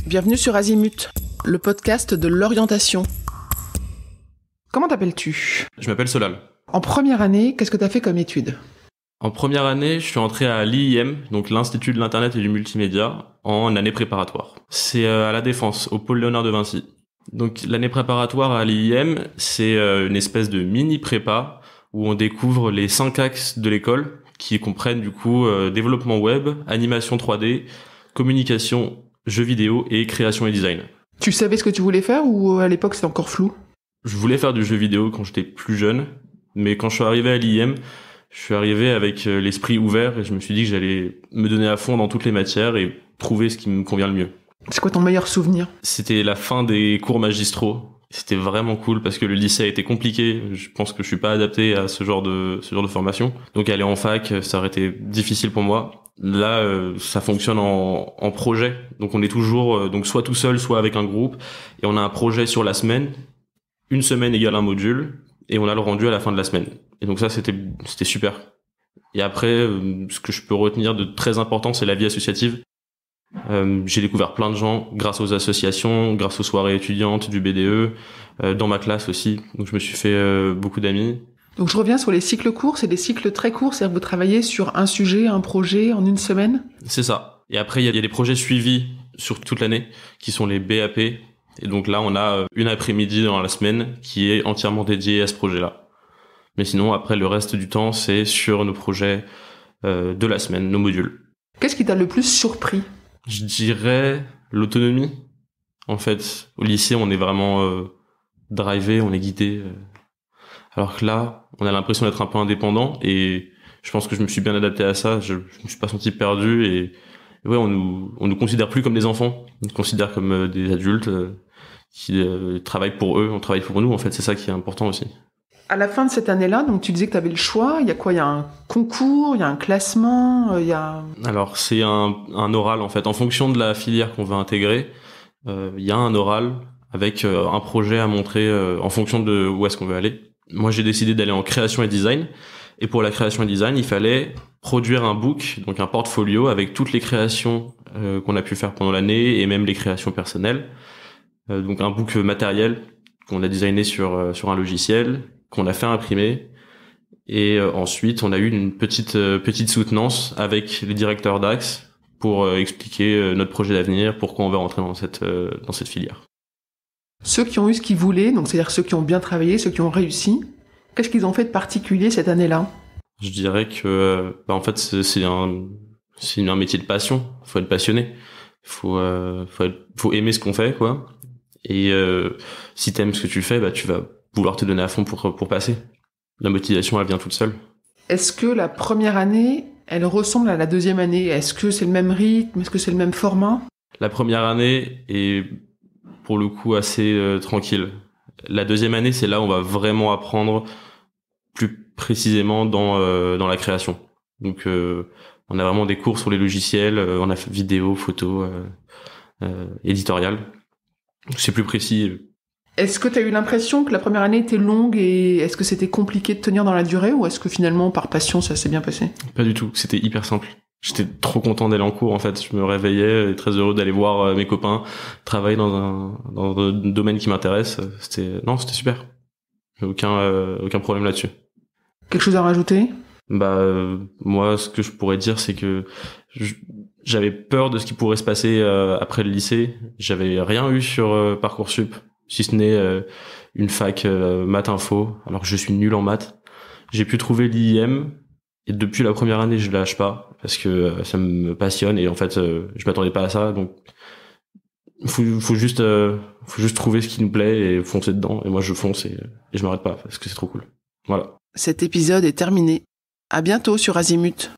Bienvenue sur Azimut, le podcast de l'orientation. Comment t'appelles-tu ? Je m'appelle Solal. En première année, qu'est-ce que t'as fait comme étude ? En première année, je suis entré à l'IIM, donc l'Institut de l'Internet et du Multimédia, en année préparatoire. C'est à La Défense, au pôle Léonard de Vinci. Donc l'année préparatoire à l'IIM, c'est une espèce de mini-prépa où on découvre les 5 axes de l'école qui comprennent du coup développement web, animation 3D, communication, jeux vidéo et création et design. Tu savais ce que tu voulais faire ou à l'époque c'était encore flou ? Je voulais faire du jeu vidéo quand j'étais plus jeune, mais quand je suis arrivé à l'IIM, je suis arrivé avec l'esprit ouvert et je me suis dit que j'allais me donner à fond dans toutes les matières et trouver ce qui me convient le mieux. C'est quoi ton meilleur souvenir ? C'était la fin des cours magistraux. C'était vraiment cool parce que le lycée a été compliqué. Je pense que je suis pas adapté à ce genre de formation. Donc aller en fac, ça aurait été difficile pour moi. Là, ça fonctionne en projet. Donc on est toujours donc soit tout seul, soit avec un groupe. Et on a un projet sur la semaine. Une semaine égale un module. Et on a le rendu à la fin de la semaine. Et donc ça, c'était super. Et après, ce que je peux retenir de très important, c'est la vie associative. J'ai découvert plein de gens grâce aux associations, grâce aux soirées étudiantes du BDE, dans ma classe aussi. Donc je me suis fait beaucoup d'amis. Donc je reviens sur les cycles courts, c'est des cycles très courts, c'est-à-dire que vous travaillez sur un sujet, un projet en une semaine ? C'est ça. Et après, il y a des projets suivis sur toute l'année, qui sont les BAP. Et donc là, on a une après-midi dans la semaine qui est entièrement dédiée à ce projet-là. Mais sinon, après, le reste du temps, c'est sur nos projets de la semaine, nos modules. Qu'est-ce qui t'a le plus surpris ? Je dirais l'autonomie. En fait, au lycée, on est vraiment drivé, on est guidé. Alors que là, on a l'impression d'être un peu indépendant et je pense que je me suis bien adapté à ça. Je me suis pas senti perdu et ouais, on nous considère plus comme des enfants. On nous considère comme des adultes qui travaillent pour eux. On travaille pour nous. En fait, c'est ça qui est important aussi. À la fin de cette année-là, donc tu disais que tu avais le choix. Il y a quoi ? Il y a un concours, il y a un classement, il y a... Alors, c'est un oral, en fait. En fonction de la filière qu'on va intégrer, il y a un oral avec un projet à montrer en fonction de où est-ce qu'on veut aller. Moi, j'ai décidé d'aller en création et design. Et pour la création et design, il fallait produire un book, donc un portfolio avec toutes les créations qu'on a pu faire pendant l'année et même les créations personnelles. Donc un book matériel qu'on a designé sur un logiciel, qu'on a fait imprimer. Et ensuite, on a eu une petite soutenance avec les directeurs d'axe pour expliquer notre projet d'avenir, pourquoi on veut rentrer dans cette filière. Ceux qui ont eu ce qu'ils voulaient, donc c'est-à-dire ceux qui ont bien travaillé, ceux qui ont réussi, qu'est-ce qu'ils ont fait de particulier cette année-là ? Je dirais que en fait c'est un métier de passion. Faut être passionné. Faut aimer ce qu'on fait, quoi. Et si t'aimes ce que tu fais, tu vas vouloir te donner à fond pour passer. La motivation, elle vient toute seule. Est-ce que la première année, elle ressemble à la deuxième année ? Est-ce que c'est le même rythme ? Est-ce que c'est le même format ? La première année est pour le coup assez tranquille. La deuxième année, c'est là où on va vraiment apprendre plus précisément dans la création. Donc on a vraiment des cours sur les logiciels, on a fait vidéo, photo, éditorial. C'est plus précis. Est-ce que tu as eu l'impression que la première année était longue et est-ce que c'était compliqué de tenir dans la durée ou est-ce que finalement par passion ça s'est bien passé ? Pas du tout, c'était hyper simple. J'étais trop content d'aller en cours en fait, je me réveillais et très heureux d'aller voir mes copains travailler dans un domaine qui m'intéresse. C'était super. Aucun problème là-dessus. Quelque chose à rajouter ? Moi ce que je pourrais dire c'est que j'avais peur de ce qui pourrait se passer après le lycée. J'avais rien eu sur Parcoursup, si ce n'est une fac maths info, alors que je suis nul en maths. J'ai pu trouver l'IIM et depuis la première année, je lâche pas parce que ça me passionne et en fait, je m'attendais pas à ça. Donc, faut juste trouver ce qui nous plaît et foncer dedans. Et moi, je fonce et je m'arrête pas parce que c'est trop cool. Voilà. Cet épisode est terminé. À bientôt sur Azimut.